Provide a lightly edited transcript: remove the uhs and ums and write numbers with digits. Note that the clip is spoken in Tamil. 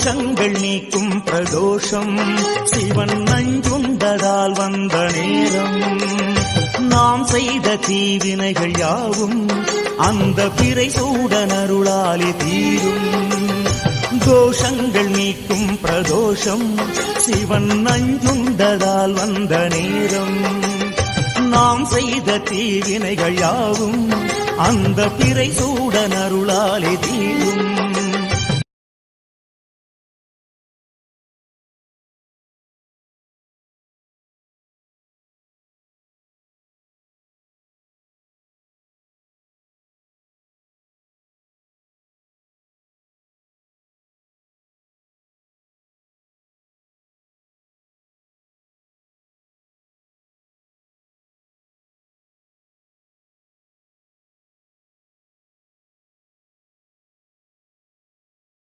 தோஷங்கள் நீக்கும் பிரதோஷம் சிவன் நஞ்சுண்டதால் வந்த நேரம். நாம் செய்த தீவினைகள் யாவும் அந்த பிறை சூடன் அருளாலே தீரும். தோஷங்கள் நீக்கும் பிரதோஷம் சிவன் நஞ்சுண்டதால் வந்த நேரம். நாம் செய்த தீவினைகள் யாவும் அந்த பிறை சூடன் அருளாலே தீரும்.